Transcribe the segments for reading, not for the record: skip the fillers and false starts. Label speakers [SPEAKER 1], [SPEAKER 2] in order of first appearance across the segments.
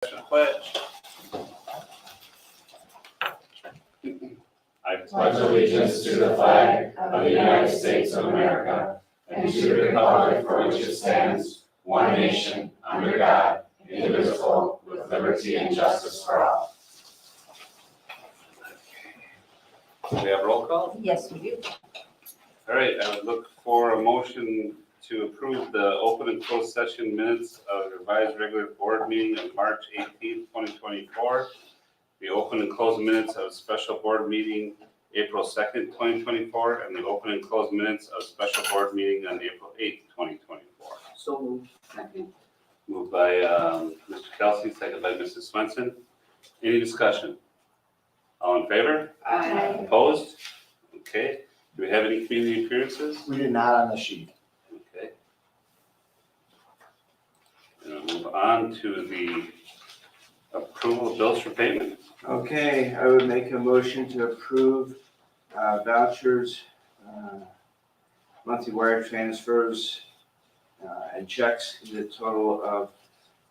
[SPEAKER 1] Pledge. I
[SPEAKER 2] pledge allegiance to the flag of the United States of America and to the republic for which it stands, one nation, under God, indivisible, with liberty and justice for all.
[SPEAKER 1] Do we have roll call?
[SPEAKER 3] Yes, we do.
[SPEAKER 1] All right, I would look for a motion to approve the open and closed session minutes of the revised regular board meeting of March 18th, 2024. The open and closed minutes of special board meeting April 2nd, 2024, and the open and closed minutes of special board meeting on April 8th, 2024.
[SPEAKER 3] So moved. Second.
[SPEAKER 1] Moved by Mr. Kelsey, second by Mrs. Swenson. Any discussion? All in favor?
[SPEAKER 3] Aye.
[SPEAKER 1] Opposed? Okay. Do we have any community appearances?
[SPEAKER 4] We did not on the sheet.
[SPEAKER 1] Okay. And we'll move on to the approval of bills for payment.
[SPEAKER 2] Okay, I would make a motion to approve vouchers, monthly wire transfers, and checks in the total of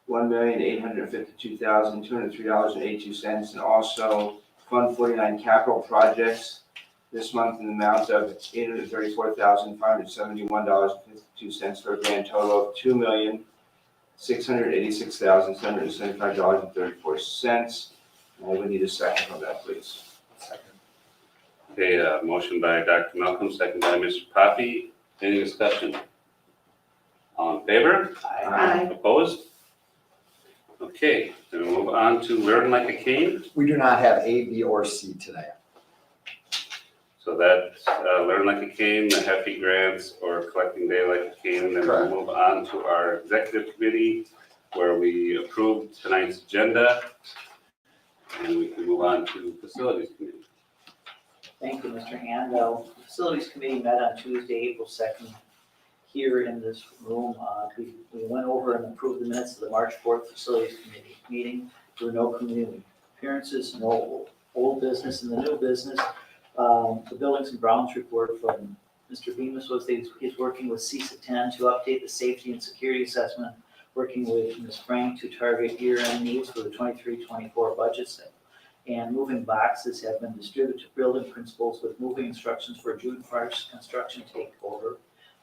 [SPEAKER 2] $1,852,203.82, and also Fund 49 capital projects this month in the amount of $834,571.52 for a grand total of $2,686,775.34. I would need a second on that, please.
[SPEAKER 1] Okay, motion by Dr. Malcolm, second by Mr. Poppy. Any discussion? All in favor?
[SPEAKER 3] Aye.
[SPEAKER 1] Opposed? Okay, then we'll move on to Learn Like a King.
[SPEAKER 4] We do not have A, B, or C today.
[SPEAKER 1] So that's Learn Like a King, the Hefty Grants, or Collecting Day Like a King. Then we'll
[SPEAKER 4] Correct.
[SPEAKER 1] move on to our executive committee where we approved tonight's agenda. And we can move on to facilities committee.
[SPEAKER 3] Thank you, Mr. Hand. The Facilities Committee met on Tuesday, April 2nd, here in this room. We went over and approved the minutes of the March 4th Facilities Committee meeting. There were no community appearances, no old business and the new business. The Buildings and Grounds report from Mr. Bemis was he's working with CISA 10 to update the safety and security assessment, working with Ms. Frank to target year-end needs for the 23-24 budget cycle. And moving boxes have been distributed to building principals with moving instructions for June 1st construction takeover.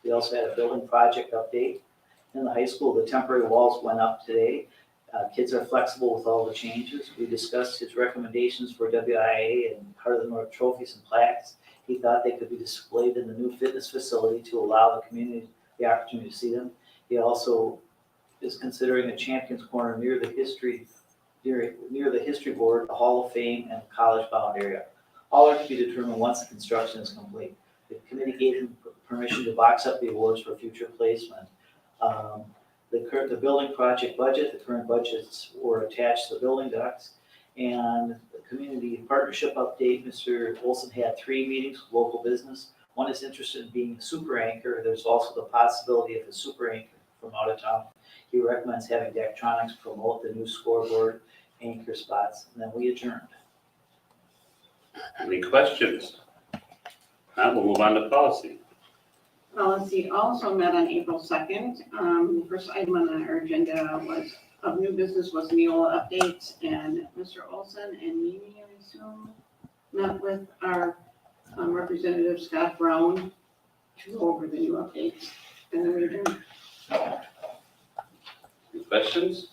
[SPEAKER 3] We also had a building project update. In the high school, the temporary walls went up today. Kids are flexible with all the changes. We discussed his recommendations for WIA and Heart of the North trophies and plaques. He thought they could be displayed in the new fitness facility to allow the community the opportunity to see them. He also is considering a Champions Corner near the history board, the Hall of Fame, and college-bound area. All are to be determined once the construction is complete. The committee gave him permission to box up the awards for future placement. The building project budget, the current budgets were attached to the building docs. And the community partnership update, Mr. Olson had 3 meetings with local business. One is interested in being a super anchor. There's also the possibility of a super anchor from out of town. He recommends having Daktronics promote the new scoreboard anchor spots, and then we adjourned.
[SPEAKER 1] Any questions? Now we'll move on to policy.
[SPEAKER 5] Policy also met on April 2nd. The first item on our agenda of new business was Neola updates, and Mr. Olson and Mimi, I assume, met with our representative Scott Brown to go over the new updates. And then we adjourned.
[SPEAKER 1] Any questions?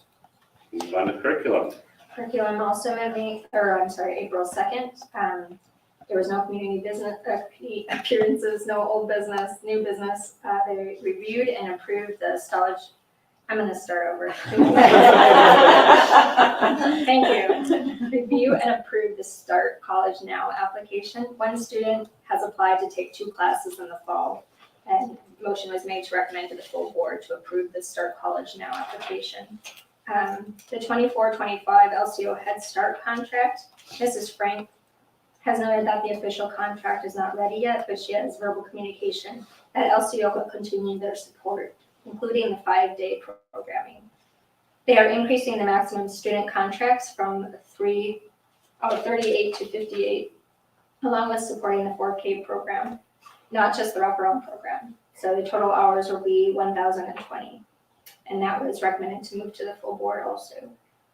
[SPEAKER 1] Move on to curriculum.
[SPEAKER 6] Curriculum also met April 2nd. There was no community business appearances, no old business, new business. They reviewed and approved the college. I'm going to start over. Thank you. Review and approve the Start College Now application. One student has applied to take 2 classes in the fall, and motion was made to recommend to the full board to approve the Start College Now application. The 24-25 LCO Head Start contract, Mrs. Frank has noted that the official contract is not ready yet, but she has verbal communication that LCO will continue their support, including the 5-day programming. They are increasing the maximum student contracts from 38 to 58, along with supporting the 4K program, not just the wraparound program. So the total hours will be 1,020. And that was recommended to move to the full board also.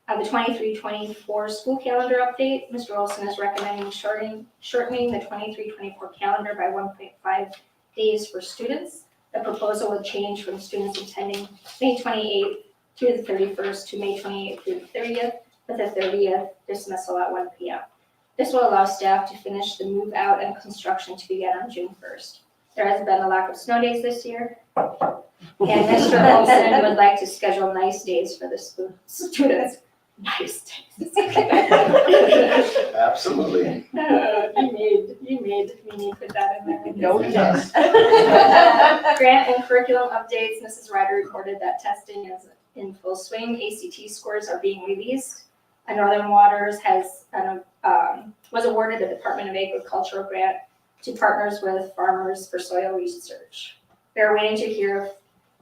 [SPEAKER 6] The 23-24 school calendar update, Mr. Olson is recommending shortening the 23-24 calendar by 1.5 days for students. The proposal would change from students attending May 28th through the 31st to May 28th through the 30th, with the 30th dismissal at 1 p.m. This will allow staff to finish the move out and construction to begin on June 1st. There has been a lack of snow days this year, and Mr. Olson would like to schedule nice days for the students. Nice days.
[SPEAKER 4] Absolutely.
[SPEAKER 6] You made me put that in there.
[SPEAKER 3] No, yes.
[SPEAKER 6] Grant and curriculum updates, Mrs. Ryder reported that testing is in full swing. ACT scores are being released. Northern Waters was awarded the Department of Agricultural grant to partners with farmers for soil research. They're waiting to hear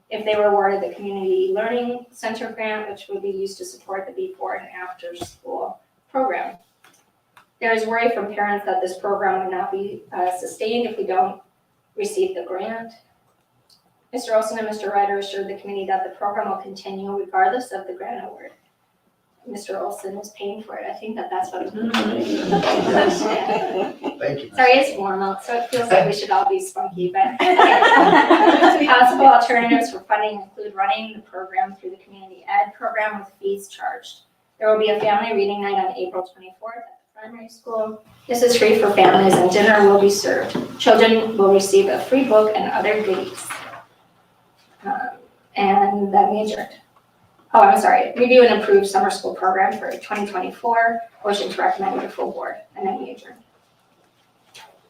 [SPEAKER 6] if they were awarded the Community Learning Center grant, which would be used to support the before and after school program. There is worry from parents that this program would not be sustained if we don't receive the grant. Mr. Olson and Mr. Ryder assured the committee that the program will continue regardless of the grant award. Mr. Olson is paying for it. I think that's what
[SPEAKER 4] Thank you.
[SPEAKER 6] Sorry, it's warm out, so it feels like we should all be spunky, but possible alternatives for funding include running the program through the community ed program with fees charged. There will be a family reading night on April 24th at the primary school. This is free for families and dinner will be served. Children will receive a free book and other goodies. And then we adjourned. Oh, I'm sorry, review and approve summer school program for 2024, motion to recommend to the full board, and then we adjourn.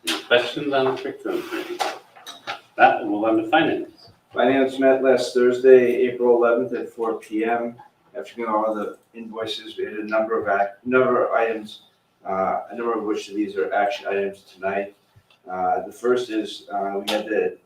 [SPEAKER 1] Any questions on the curriculum committee? That, we'll move on to finance.
[SPEAKER 7] Finance met last Thursday, April 11th at 4 p.m. After doing all the invoices, we had a number of items, a number of which of these are action items tonight. The first is we had the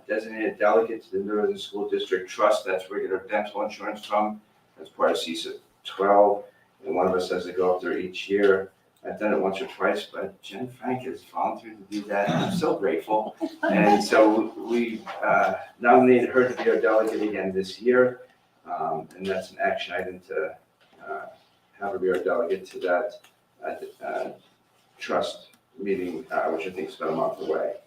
[SPEAKER 7] designated delegate to the Northern School District Trust. That's where we get our dental insurance from. That's part of CSA 12, and one of us has to go up there each year. I've done it once or twice, but Jen Frank has volunteered to do that, and I'm so grateful. And so we nominated her to be our delegate again this year, and that's an action item to have her be our delegate to that trust meeting, which I think is about a month away.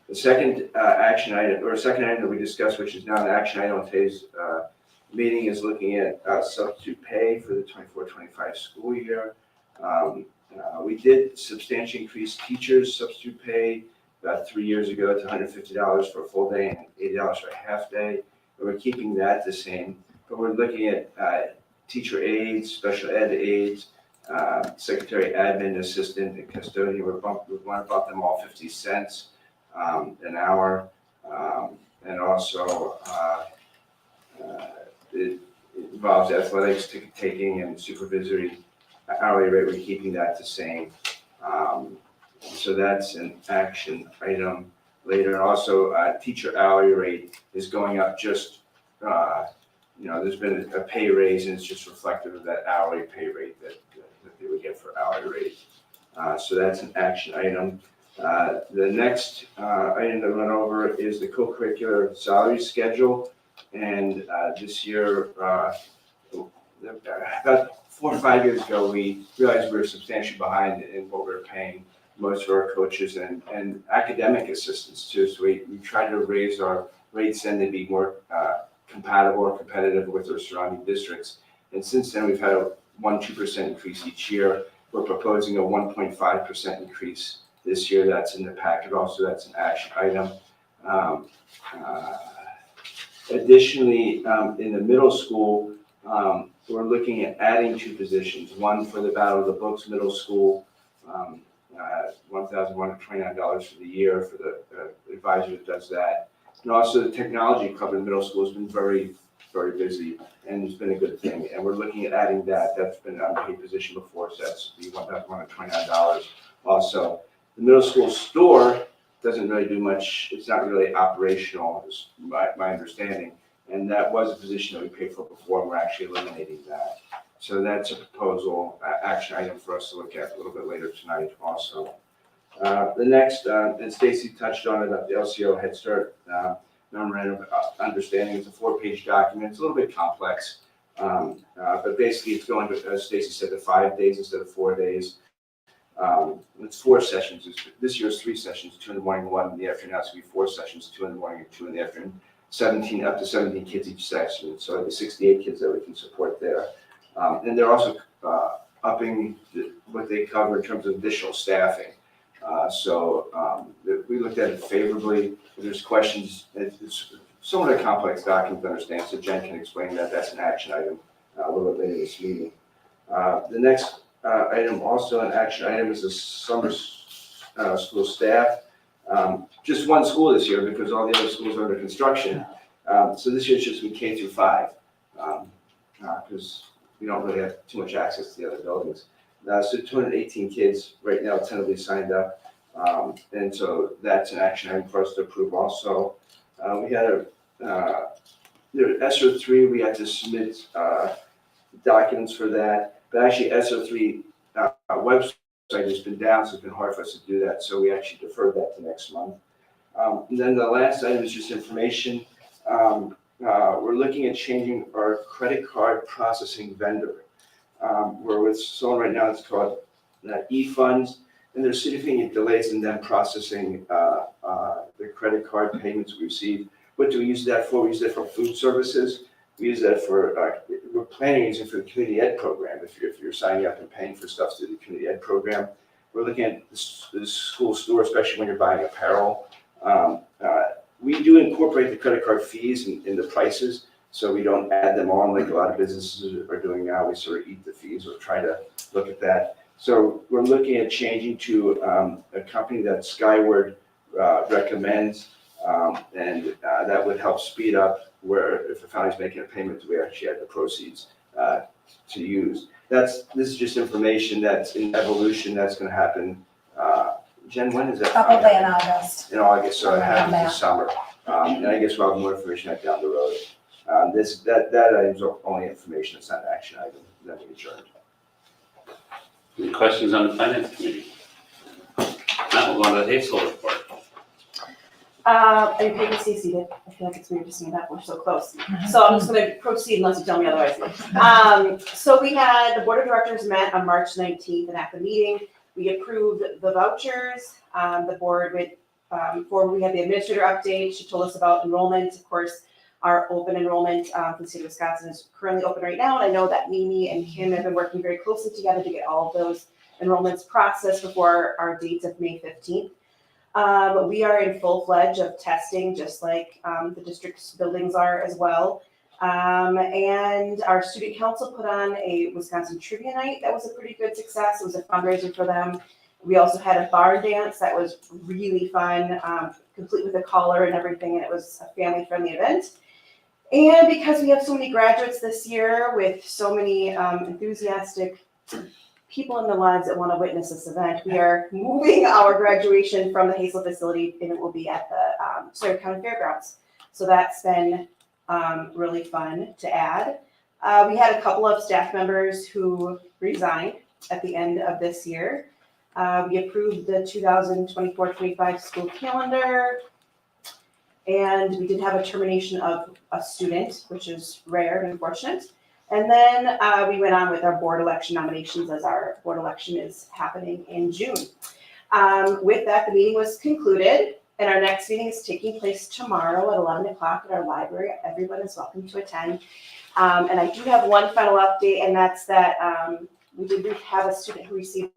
[SPEAKER 7] The second action item that we discussed, which is now an action item on today's meeting, is looking at substitute pay for the 24-25 school year. We did substantially increase teachers' substitute pay about 3 years ago to $150 for a full day and $80 for a half day. And we're keeping that the same, but we're looking at teacher aides, special ed aides, secretary, admin, assistant, and custodian. We want to bump them all 50 cents an hour, and also it involves athletics, ticket taking, and supervisory hourly rate. We're keeping that the same. So that's an action item later. And also, teacher hourly rate is going up just, there's been a pay raise, and it's just reflective of that hourly pay rate that they would get for hourly rate. So that's an action item. The next item to run over is the co-curricular salary schedule. And this year, about 4 or 5 years ago, we realized we were substantially behind in what we were paying most of our coaches and academic assistants too. So we tried to raise our rates and to be more compatible or competitive with our surrounding districts. And since then, we've had a 1-2% increase each year. We're proposing a 1.5% increase this year. That's in the packet. Also, that's an action item. Additionally, in the middle school, we're looking at adding 2 positions. One for the Battle of the Books Middle School, $1,129 for the year for the advisor that does that. And also the technology club in middle school has been very, very busy, and it's been a good thing. And we're looking at adding that. That's been an unpaid position before, so that's the $1,129 also. The middle school store doesn't really do much. It's not really operational, is my understanding. And that was a position that we paid for before, and we're actually eliminating that. So that's a proposal, action item for us to look at a little bit later tonight also. The next, and Stacy touched on it, the LCO Head Start Memorandum of Understanding. It's a 4-page document. It's a little bit complex, But basically, it's going to, as Stacy said, to 5 days instead of 4 days. It's 4 sessions. This year's 3 sessions, 2 in the morning, 1 in the afternoon. Now it's going to be 4 sessions, 2 in the morning and 2 in the afternoon. Up to 17 kids each session, so it'll be 68 kids that we can support there. And they're also upping what they cover in terms of additional staffing. We looked at it favorably. If there's questions, it's somewhat a complex document to understand, so Jen can explain that. That's an action item a little bit later in this meeting. The next item, also an action item, is the summer school staff. Just one school this year because all the other schools are under construction. So this year it's just been K through 5 because we don't really have too much access to the other buildings. So 218 kids right now tentatively signed up. And so that's an action item for us to approve also. We had ESSER 3, we had to submit documents for that. But actually ESSER 3 website has been down, so it's been hard for us to do that. So we actually deferred that to next month. And then the last item is just information. We're looking at changing our credit card processing vendor. We're with someone right now, it's called eFunds, and there's significant delays in them processing the credit card payments we receive. What do we use that for? We use that for food services. We use that for, we're planning on using it for the community ed program. If you're signing up and paying for stuff through the community ed program, we're looking at the school store, especially when you're buying apparel. We do incorporate the credit card fees in the prices, so we don't add them on like a lot of businesses are doing now. We sort of eat the fees or try to look at that. So we're looking at changing to a company that Skyward recommends, and that would help speed up where if a family's making a payment, we actually have the proceeds to use. This is just information that's in evolution that's going to happen. Jen, when is that?
[SPEAKER 2] Probably in August.
[SPEAKER 7] In August, so it happens this summer. And I guess we'll have more information down the road. That item's only information, it's not an action item, then we adjourned.
[SPEAKER 1] Any questions on the finance committee? Now we'll go on to the Hazel report.
[SPEAKER 8] Are you being seated? I feel like it's weird to stand up, we're so close. So I'm just gonna proceed unless you tell me otherwise. So we had, the board of directors met on March 19th, and at the meeting, we approved the vouchers. The board went, before we had the administrator update, she told us about enrollment. Of course, our open enrollment for the state of Wisconsin is currently open right now, and I know that Mimi and Kim have been working very closely together to get all of those enrollments processed before our dates of May 15th. We are in full-fledged of testing, just like the district's buildings are as well. And our student council put on a Wisconsin trivia night. That was a pretty good success. It was a fundraiser for them. We also had a bar dance that was really fun, complete with a caller and everything, and it was a family-friendly event. And because we have so many graduates this year with so many enthusiastic people in their lives that want to witness this event, we are moving our graduation from the Hazel facility, and it will be at the Sawyer County Fairgrounds. So that's been really fun to add. We had a couple of staff members who resigned at the end of this year. We approved the 2024-25 school calendar, and we did have a termination of a student, which is rare and unfortunate. And then we went on with our board election nominations, as our board election is happening in June. With that, the meeting was concluded, and our next meeting is taking place tomorrow at 11 o'clock at our library. Everyone is welcome to attend. And I do have one final update, and that's that we did have a student who received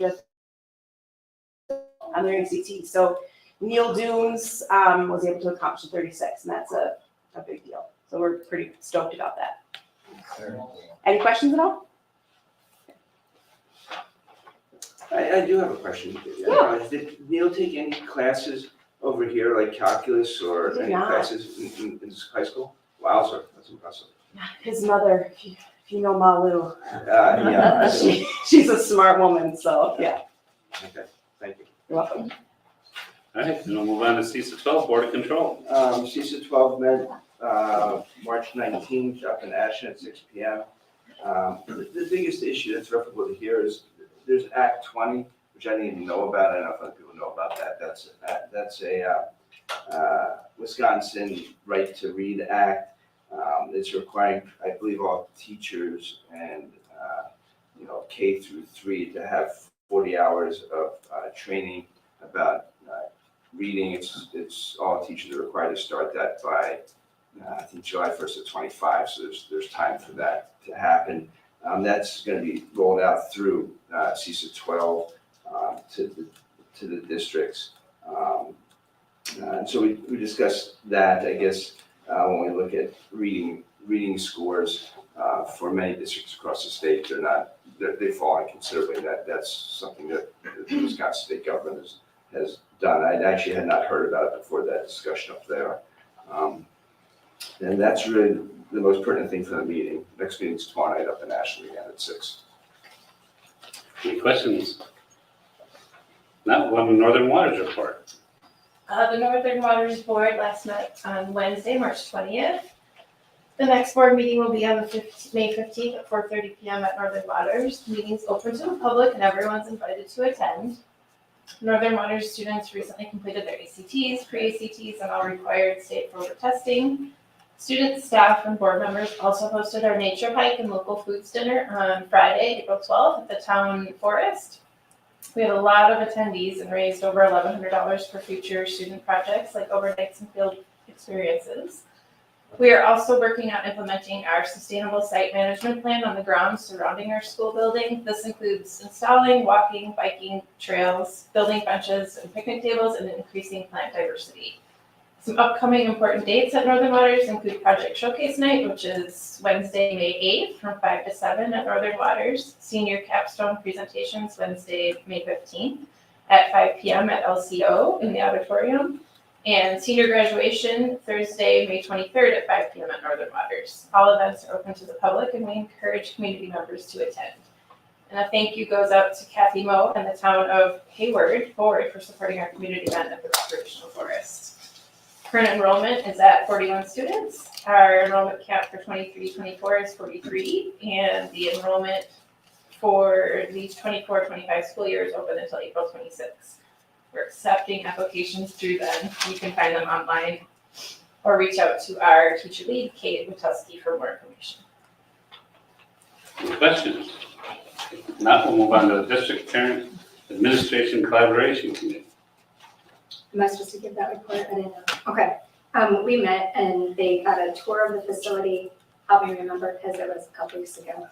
[SPEAKER 8] on their ACT. So Neil Doones was able to accomplish a 36, and that's a big deal. So we're pretty stoked about that. Any questions at all?
[SPEAKER 7] I do have a question.
[SPEAKER 8] Yeah.
[SPEAKER 7] Did Neil take any classes over here, like calculus or
[SPEAKER 8] He did
[SPEAKER 7] any
[SPEAKER 8] not.
[SPEAKER 7] classes in high school? Wowzer, that's impressive.
[SPEAKER 8] His mother, if you know Malu,
[SPEAKER 7] Yeah,
[SPEAKER 8] she's a smart woman, so yeah,
[SPEAKER 7] okay, thank you.
[SPEAKER 8] you're welcome.
[SPEAKER 1] All right, then we'll move on to CISA 12, Board of Control.
[SPEAKER 7] CISA 12 met March 19th up in Ashland at 6 p.m. The biggest issue that's replicable to here is there's Act 20, which I didn't even know about. I don't know if other people know about that. That's a Wisconsin Right to Read Act. It's requiring, I believe, all teachers and, K through 3 to have 40 hours of training about reading. It's all teachers are required to start that by, I think, July 1st of 25, so there's time for that to happen. That's going to be rolled out through CISA 12 to the districts. And so we discussed that, I guess, when we look at reading scores for many districts across the state, they've fallen considerably. That's something that the Wisconsin state government has done. I actually had not heard about it before that discussion up there. And that's really the most pertinent thing for the meeting. Next meeting's tomorrow night up in Ashland again at 6.
[SPEAKER 1] Any questions? Not one Northern Waters report.
[SPEAKER 2] The Northern Waters Board last met on Wednesday, March 20th. The next board meeting will be on May 15th at 4:30 p.m. at Northern Waters. The meeting's open to the public and everyone's invited to attend. Northern Waters students recently completed their ACTs, pre-ACTs, and all required state forward testing. Students, staff, and board members also hosted our nature hike and local foods dinner on Friday, April 12th at the town forest. We had a lot of attendees and raised over $1,100 for future student projects like overnights and field experiences. We are also working on implementing our sustainable site management plan on the grounds surrounding our school building. This includes installing walking, biking trails, building benches and picnic tables, and increasing plant diversity. Some upcoming important dates at Northern Waters include Project Showcase Night, which is Wednesday, May 8th from 5 to 7 at Northern Waters. Senior capstone presentations Wednesday, May 15th at 5 p.m. at LCO in the auditorium. And senior graduation Thursday, May 23rd at 5 p.m. at Northern Waters. All events are open to the public and we encourage community members to attend. And a thank you goes out to Kathy Moe and the town of Hayward Board for supporting our community event at the recreational forest. Current enrollment is at 41 students. Our enrollment cap for 23-24 is 43, and the enrollment for the 24-25 school year is open until April 26. We're accepting applications through then. You can find them online or reach out to our teacher lead, Kate Witowski, for more information.
[SPEAKER 1] Any questions? If not, we'll move on to the District Parent Administration Collaboration Committee.
[SPEAKER 6] Am I supposed to give that report? I didn't know. Okay. We met and they got a tour of the facility. Help me remember because it was a couple weeks ago.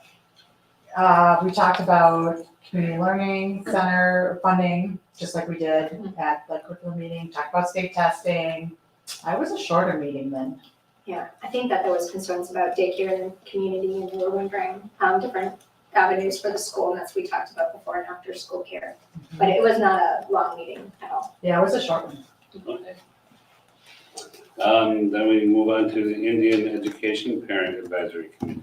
[SPEAKER 9] We talked about community learning center funding, just like we did at the curriculum meeting, talked about state testing. I was a shorter meeting then.
[SPEAKER 6] Yeah, I think that there was concerns about daycare in the community and they were wondering different avenues for the school, and that's what we talked about before and after school care. But it was not a long meeting at all.
[SPEAKER 9] Yeah, it was a short one.
[SPEAKER 1] Okay. Then we move on to the Indian Education Parent Advisory Committee.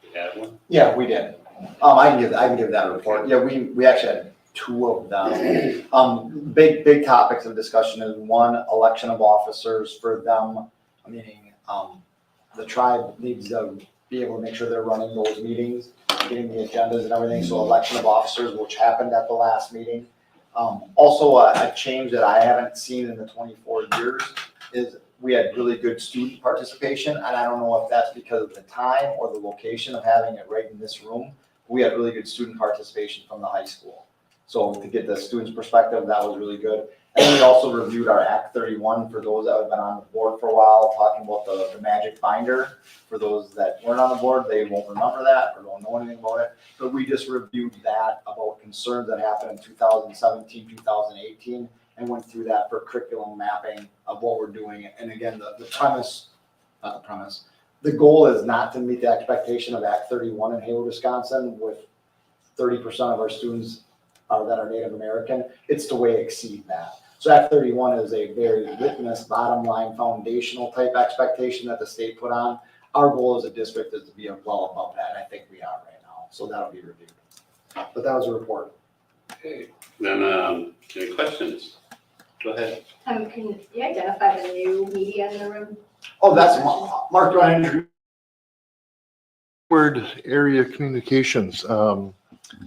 [SPEAKER 1] You have one?
[SPEAKER 4] Yeah, we did. I can give that report. Yeah, we actually had 2 of them. Big topics of discussion is one, election of officers for them. Meaning, the tribe needs to be able to make sure they're running those meetings, getting the agendas and everything. So election of officers, which happened at the last meeting. Also, a change that I haven't seen in the 24 years is we had really good student participation, and I don't know if that's because of the time or the location of having it right in this room. We had really good student participation from the high school. So to get the students' perspective, that was really good. And then we also reviewed our Act 31 for those that have been on the board for a while, talking about the magic binder. For those that weren't on the board, they won't remember that or don't know anything about it. But we just reviewed that about concerns that happened in 2017, 2018, and went through that for curriculum mapping of what we're doing. And again, the goal is not to meet the expectation of Act 31 in Hayward, Wisconsin, with 30% of our students that are Native American. It's to way exceed that. So Act 31 is a very litmus, bottom line, foundational type expectation that the state put on. Our goal as a district is to be well above that, and I think we are right now. So that'll be reviewed. But that was a report.
[SPEAKER 1] Okay. Then, any questions? Go ahead.
[SPEAKER 6] Can you identify the new media in the room?
[SPEAKER 4] Oh, that's Mark, do you want to introduce?
[SPEAKER 10] Hayward Area Communications,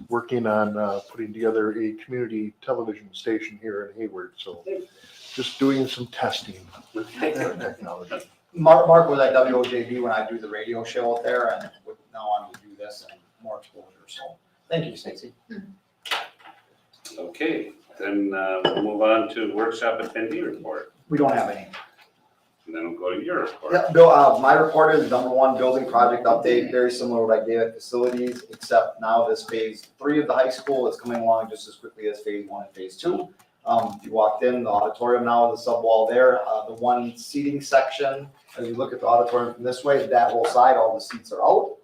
[SPEAKER 10] working on putting together a community television station here in Hayward. So just doing some testing. Technology.
[SPEAKER 4] Mark was at WOJB when I do the radio show out there, and now I'm to do this and more exposure, so, thank you, Stacy.
[SPEAKER 1] Okay, then we'll move on to workshop attendee report,
[SPEAKER 4] We don't have any.
[SPEAKER 1] and then we'll go to your report.
[SPEAKER 4] Yeah, Bill, my report is number one, building project update, very similar to what I gave at facilities, except now this phase 3 of the high school is coming along just as quickly as phase 1 and phase 2. If you walked in, the auditorium now, the sub wall there, the one seating section, as you look at the auditorium from this way, that whole side, all the seats are out.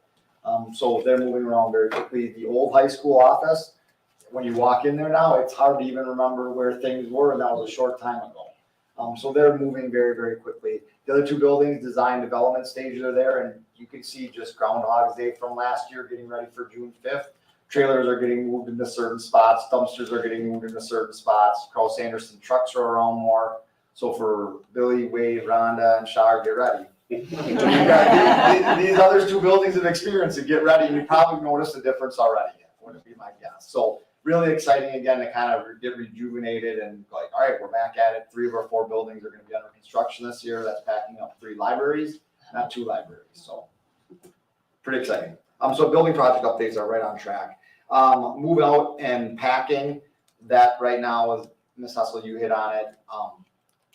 [SPEAKER 4] So they're moving around very quickly. The old high school office, when you walk in there now, it's hard to even remember where things were, and that was a short time ago. So they're moving very, very quickly. The other two buildings, design development stages are there, and you can see just Groundhog's Day from last year, getting ready for June 5th. Trailers are getting moved into certain spots, dumpsters are getting moved into certain spots, Carl Sanderson trucks are around more. So for Billy, Wade, Rhonda, and Shar, get ready. These other two buildings have experienced it, get ready, and you probably noticed a difference already, would be my guess. So really exciting again to kind of get rejuvenated and like, all right, we're back at it. 3 of our 4 buildings are gonna be under construction this year. That's packing up 3 libraries, not 2 libraries, so pretty exciting. So building project updates are right on track. Move out and packing, that right now is, Ms. Hustle, you hit on it.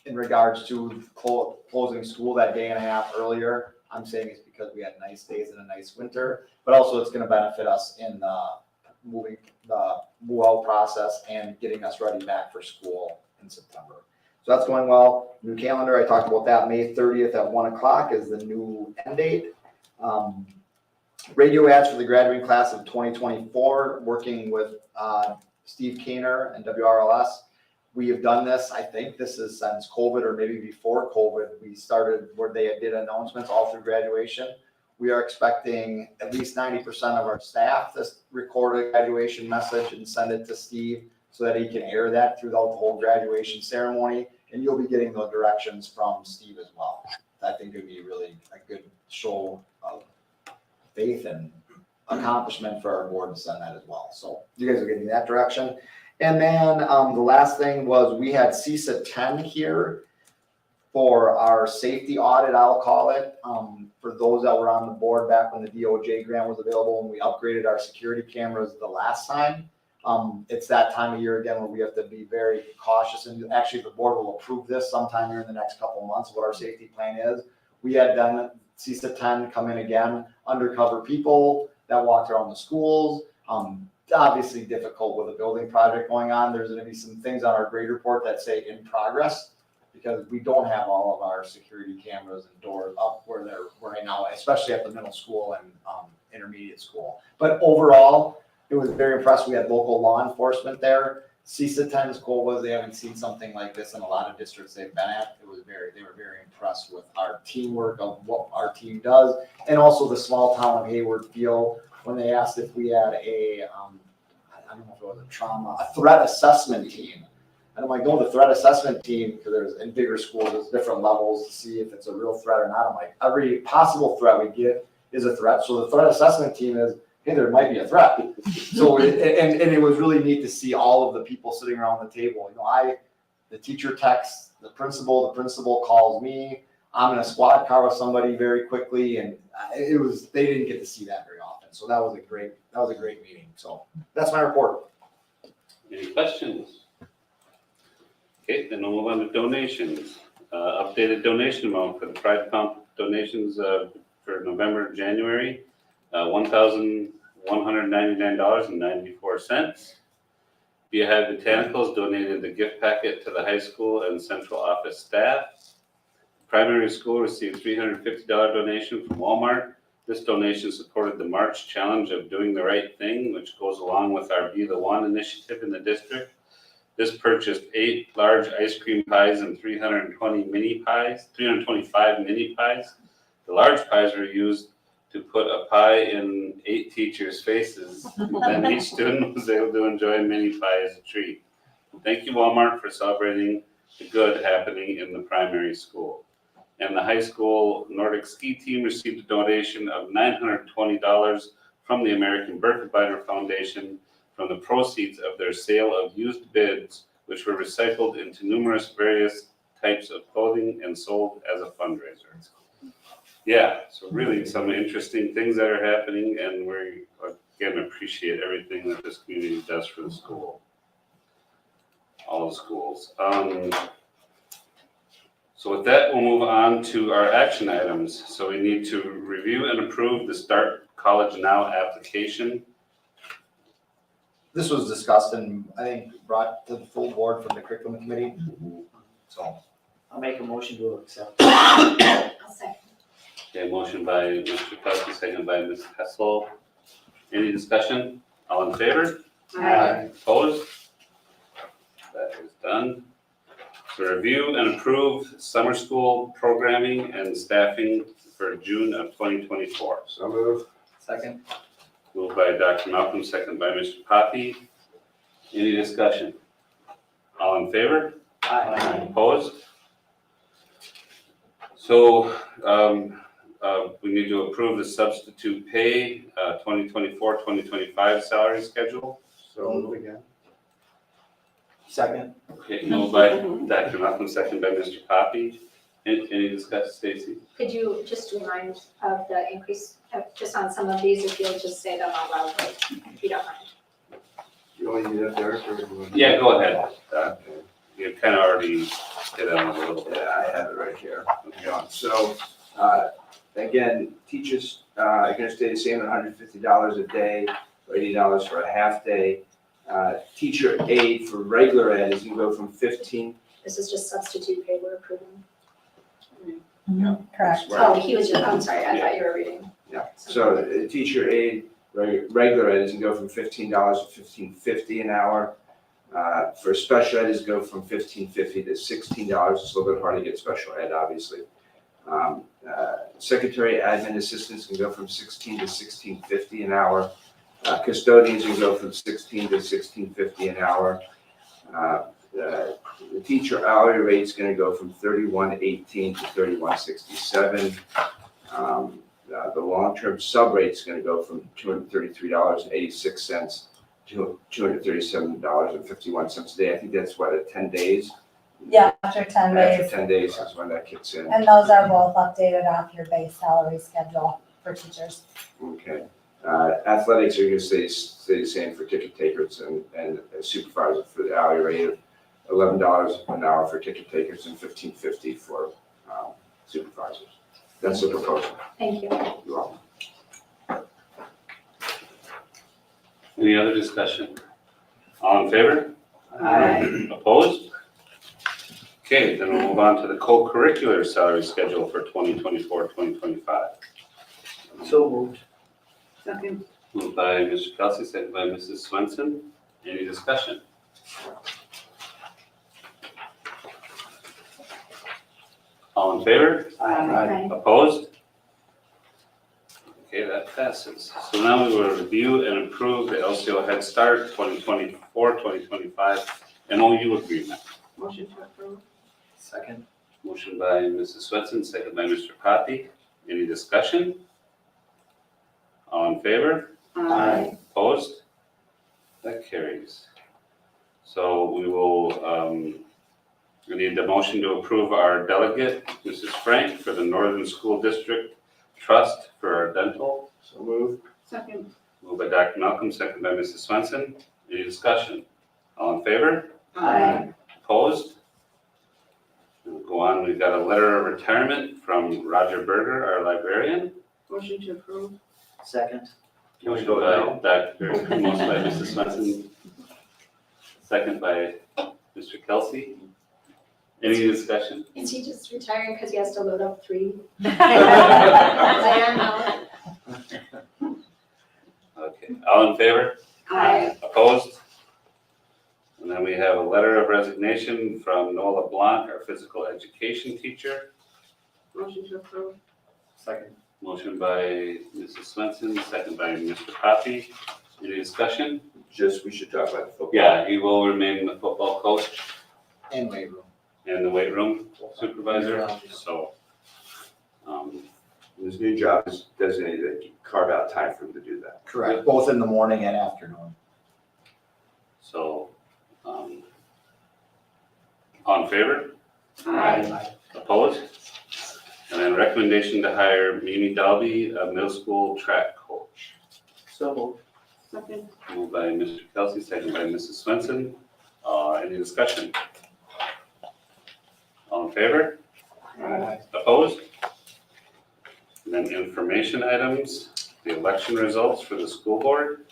[SPEAKER 4] In regards to closing school that day and a half earlier, I'm saying it's because we had nice days and a nice winter, but also it's gonna benefit us in moving the move out process and getting us ready back for school in September. So that's going well. New calendar, I talked about that, May 30th at 1 o'clock is the new end date. Radio ads for the graduating class of 2024, working with Steve Kaner and WRLS. We have done this, I think this is since COVID or maybe before COVID, we started where they did announcements all through graduation. We are expecting at least 90% of our staff to record a graduation message and send it to Steve so that he can air that throughout the whole graduation ceremony. And you'll be getting the directions from Steve as well. I think it'd be really a good show of faith and accomplishment for our board to send that as well. So you guys are getting that direction. And then the last thing was we had CISA 10 here for our safety audit, I'll call it. For those that were on the board back when the DOJ grant was available and we upgraded our security cameras the last time. It's that time of year again where we have to be very cautious, and actually the board will approve this sometime here in the next couple of months, what our safety plan is. We had done CISA 10 come in again, undercover people that walked around the schools. Obviously difficult with a building project going on. There's gonna be some things on our grade report that say in progress, because we don't have all of our security cameras and doors up where they're right now, especially at the middle school and intermediate school. But overall, it was very impressive. We had local law enforcement there. CISA 10's goal was they haven't seen something like this in a lot of districts they've been at. They were very impressed with our teamwork of what our team does, and also the small town of Hayward feel when they asked if we had a, I don't know if it was a threat assessment team. And I'm like, no, the threat assessment team, because there's in bigger schools, there's different levels to see if it's a real threat or not. I'm like, every possible threat we get is a threat. So the threat assessment team is, hey, there might be a threat. So, and it was really neat to see all of the people sitting around the table. You know, the teacher texts the principal calls me. I'm in a squad car with somebody very quickly, and they didn't get to see that very often. So that was a great meeting. So that's my report.
[SPEAKER 1] Any questions? Okay, then we'll move on to donations. Updated donation amount for the Pride Pump donations for November and January, $1,199.94. Beehive Botanicals donated the gift packet to the high school and central office staff. Primary school received $350 donation from Walmart. This donation supported the March challenge of doing the right thing, which goes along with our Be the One initiative in the district. This purchased 8 large ice cream pies and 325 mini pies. The large pies were used to put a pie in 8 teachers' faces. Then each student was able to enjoy a mini pie as a treat. Thank you, Walmart, for celebrating the good happening in the primary school. And the high school Nordic ski team received a donation of $920 from the American Birkebeiner Foundation from the proceeds of their sale of used bibs, which were recycled into numerous various types of clothing and sold as a fundraiser. Yeah, so really some interesting things that are happening, and we again appreciate everything that this community does for the school. All the schools. So with that, we'll move on to our action items. So we need to review and approve the Start College Now application.
[SPEAKER 4] This was discussed and I think brought to the full board from the curriculum committee, so.
[SPEAKER 3] I'll make a motion to accept.
[SPEAKER 6] I'll second.
[SPEAKER 1] Okay, motion by Mr. Pelkey, second by Ms. Hessel. Any discussion? All in favor? Opposed? That is done. So review and approve summer school programming and staffing for June of 2024.
[SPEAKER 7] So move.
[SPEAKER 4] Second.
[SPEAKER 1] Moved by Dr. Malcolm, second by Mr. Poppy. Any discussion? All in favor?
[SPEAKER 3] Aye.
[SPEAKER 1] Opposed? So, we need to approve the substitute pay, 2024-2025 salary schedule.
[SPEAKER 7] So move again.
[SPEAKER 4] Second.
[SPEAKER 1] Okay, moved by Dr. Malcolm, second by Mr. Poppy. Any discussion, Stacy?
[SPEAKER 6] Could you just remind of the increase, just on some of these, if you'll just say them out loud, if you don't mind?
[SPEAKER 7] You only need that, Derek, or do you want?
[SPEAKER 1] Yeah, go ahead.
[SPEAKER 7] Okay.
[SPEAKER 1] You kind of already hit on it a little bit.
[SPEAKER 7] Yeah, I have it right here. Okay, so, again, teachers are gonna stay the same at $150 a day, or $80 for a half day. Teacher aide for regular ed is gonna go from 15.
[SPEAKER 6] This is just substitute pay we're approving.
[SPEAKER 9] Correct.
[SPEAKER 6] Oh, he was just, I'm sorry, I thought you were reading.
[SPEAKER 7] Yeah, so teacher aide, regular ed is gonna go from $15 to $15.50 an hour. For special ed is go from $15.50 to $16. It's a little bit hard to get special ed, obviously. Secretary admin assistants can go from $16 to $16.50 an hour. Custodians can go from $16 to $16.50 an hour. The teacher hourly rate is gonna go from $31.18 to $31.67. The long-term sub rate is gonna go from $233.86 to $237.51 a day. I think that's what, at 10 days?
[SPEAKER 9] Yeah, after 10
[SPEAKER 7] After
[SPEAKER 9] days.
[SPEAKER 7] 10 days is when that kicks in.
[SPEAKER 9] And those are both updated off your base salary schedule for teachers.
[SPEAKER 7] Okay. Athletics are gonna stay the same for ticket takers and supervisors for the hourly rate of $11 an hour for ticket takers and $15.50 for supervisors. That's the proposal.
[SPEAKER 6] Thank you.
[SPEAKER 7] You're welcome.
[SPEAKER 1] Any other discussion? All in favor?
[SPEAKER 3] Aye.
[SPEAKER 1] Opposed? Okay, then we'll move on to the co-curricular salary schedule for 2024-2025.
[SPEAKER 3] So moved.
[SPEAKER 5] Second.
[SPEAKER 1] Moved by Mr. Kelsey, second by Mrs. Swenson. Any discussion? All in favor?
[SPEAKER 6] Aye.
[SPEAKER 1] Opposed? Okay, that passes. So now we will review and approve the LCO Head Start 2024-2025 MOU agreement.
[SPEAKER 5] Motion to approve.
[SPEAKER 4] Second.
[SPEAKER 1] Motion by Mrs. Swenson, second by Mr. Poppy. Any discussion? All in favor?
[SPEAKER 5] Aye.
[SPEAKER 1] Opposed? That carries. So we will, we need the motion to approve our delegate, Mrs. Frank, for the Northern School District Trust for our dental.
[SPEAKER 7] So move.
[SPEAKER 5] Second.
[SPEAKER 1] Moved by Dr. Malcolm, second by Mrs. Swenson. Any discussion? All in favor?
[SPEAKER 5] Aye.
[SPEAKER 1] Opposed? We'll go on, we've got a letter of retirement from Roger Berger, our librarian.
[SPEAKER 5] Motion to approve.
[SPEAKER 3] Second.
[SPEAKER 7] Can we
[SPEAKER 1] Motion
[SPEAKER 7] vote no?
[SPEAKER 1] by Dr. Motion by Mrs. Swenson, second by Mr. Kelsey. Any discussion?
[SPEAKER 6] Is he just retiring because he has to load up 3?
[SPEAKER 1] Okay, all in favor?
[SPEAKER 5] Aye.
[SPEAKER 1] Opposed? And then we have a letter of resignation from Nola Blanc, our physical education teacher.
[SPEAKER 5] Motion to approve.
[SPEAKER 4] Second.
[SPEAKER 1] Motion by Mrs. Swenson, second by Mr. Poppy. Any discussion?
[SPEAKER 7] Just, we should talk about the football.
[SPEAKER 1] Yeah, he will remain the football coach
[SPEAKER 4] And weight room.
[SPEAKER 1] and the weight room supervisor, so.
[SPEAKER 7] This new job is designated to carve out time for him to do that.
[SPEAKER 4] Correct, both in the morning and afternoon.
[SPEAKER 1] So, All in favor?
[SPEAKER 5] Aye.
[SPEAKER 1] Opposed? And then recommendation to hire Mimi Dalby, a middle school track coach.
[SPEAKER 3] So moved.
[SPEAKER 5] Second.
[SPEAKER 1] Moved by Mr. Kelsey, second by Mrs. Swenson. Any discussion? All in favor? Opposed? And then information items, the election results for the school board.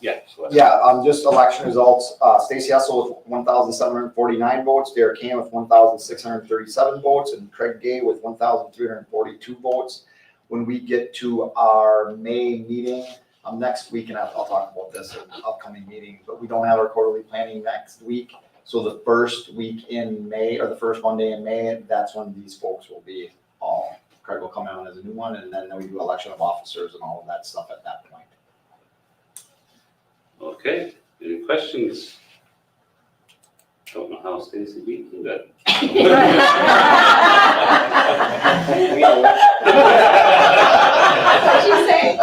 [SPEAKER 1] Yeah. so let's-
[SPEAKER 4] Yeah, just election results, Stacy Hessel with 1,749 votes, Derek Ham with 1,637 votes, and Craig Gay with 1,342 votes. When we get to our May meeting, next week, and I'll talk about this in the upcoming meeting, but we don't have our quarterly planning next week. So the first week in May, or the first Monday in May, that's when these folks will be all, Craig will come out as a new one, and then we do election of officers and all of that stuff at that point.
[SPEAKER 1] Okay, any questions? Don't know how Stacy beat you, but.
[SPEAKER 6] What'd you say?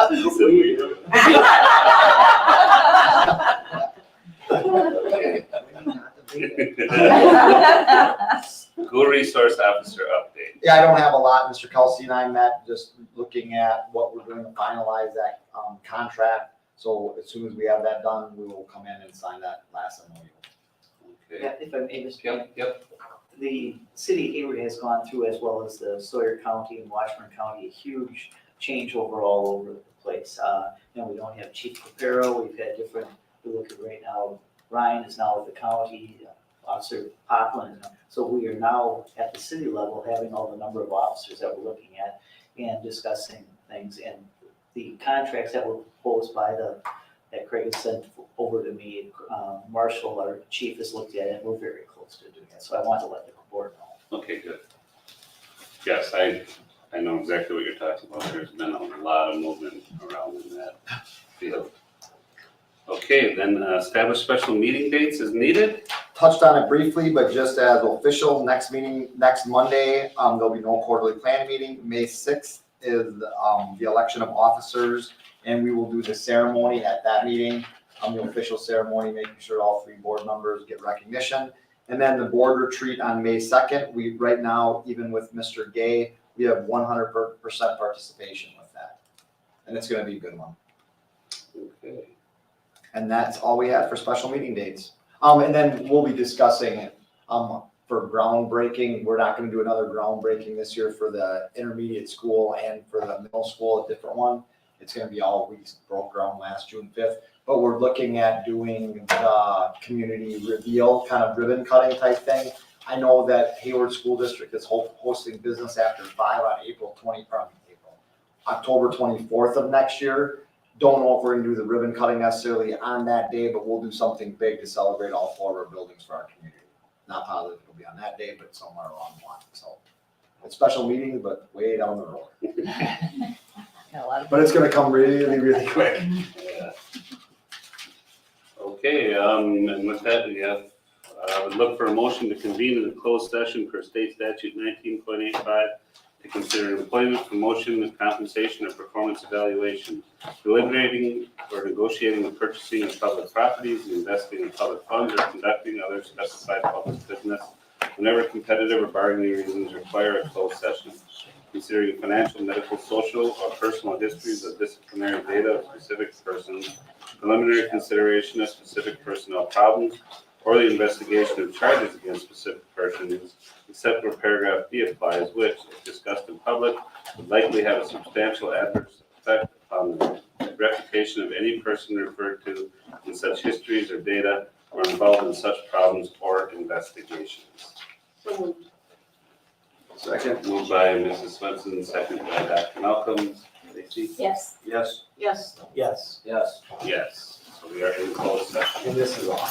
[SPEAKER 1] School resource officer update.
[SPEAKER 4] Yeah, I don't have a lot. Mr. Kelsey and I met just looking at what we're doing to finalize that contract. So as soon as we have that done, we will come in and sign that last MOU.
[SPEAKER 1] Okay.
[SPEAKER 3] Yeah, if I may, Mr. Chairman.
[SPEAKER 1] Yep.
[SPEAKER 3] The city of Hayward has gone through, as well as the Sawyer County and Washburn County, a huge change overall over the place. We don't have Chief Capero, we've had different, we look at right now, Ryan is now with the county, Officer Poplin. So we are now at the city level having all the number of officers that we're looking at and discussing things. And the contracts that were proposed that Craig has sent over to me, Marshall, our chief, has looked at it, and we're very close to doing it. So I want to let the board know.
[SPEAKER 1] Okay, good. Yes, I know exactly what you're talking about. There's been a lot of movement around in that field. Okay, then establish special meeting dates as needed.
[SPEAKER 4] Touched on it briefly, but just as official, next meeting, next Monday, there'll be no quarterly planning meeting. May 6th is the election of officers, and we will do the ceremony at that meeting, the official ceremony, making sure all 3 board members get recognition. And then the board retreat on May 2nd, right now, even with Mr. Gay, we have 100% participation with that. And it's gonna be a good one.
[SPEAKER 1] Okay.
[SPEAKER 4] And that's all we had for special meeting dates. And then we'll be discussing, for groundbreaking, we're not gonna do another groundbreaking this year for the intermediate school and for the middle school, a different one. It's gonna be all, we broke ground last June 5th, but we're looking at doing the community reveal, kind of ribbon cutting type thing. I know that Hayward School District is hosting Business After 5 on October 24th of next year. Don't know if we're gonna do the ribbon cutting necessarily on that day, but we'll do something big to celebrate all 4 of our buildings for our community. Not positive it'll be on that day, but somewhere along the line, so. It's special meeting, but way down the road.
[SPEAKER 9] Got a lot of.
[SPEAKER 4] But it's gonna come really, really quick.
[SPEAKER 1] Yeah. Okay, and with that, we have, I would look for a motion to convene in a closed session per state statute 19.85 to consider employment, promotion, and compensation or performance evaluation, deliberating or negotiating the purchasing of public properties, investing in public funds, or conducting other specified public business whenever competitive or bargaining reasons require a closed session, considering financial, medical, social, or personal histories of disciplinary data of specific persons, preliminary consideration of specific personnel problems, or the investigation of charges against specific persons, except where paragraph B applies, which, if discussed in public, would likely have a substantial adverse effect on the reputation of any person referred to in such histories or data or involved in such problems or investigations.
[SPEAKER 5] So moved.
[SPEAKER 7] Second?
[SPEAKER 1] Moved by Mrs. Swenson, second by Dr. Malcolm. Stacy?
[SPEAKER 6] Yes.
[SPEAKER 7] Yes.
[SPEAKER 5] Yes.
[SPEAKER 3] Yes.
[SPEAKER 7] Yes.
[SPEAKER 1] Yes. So we are in closed session.
[SPEAKER 4] And this is all.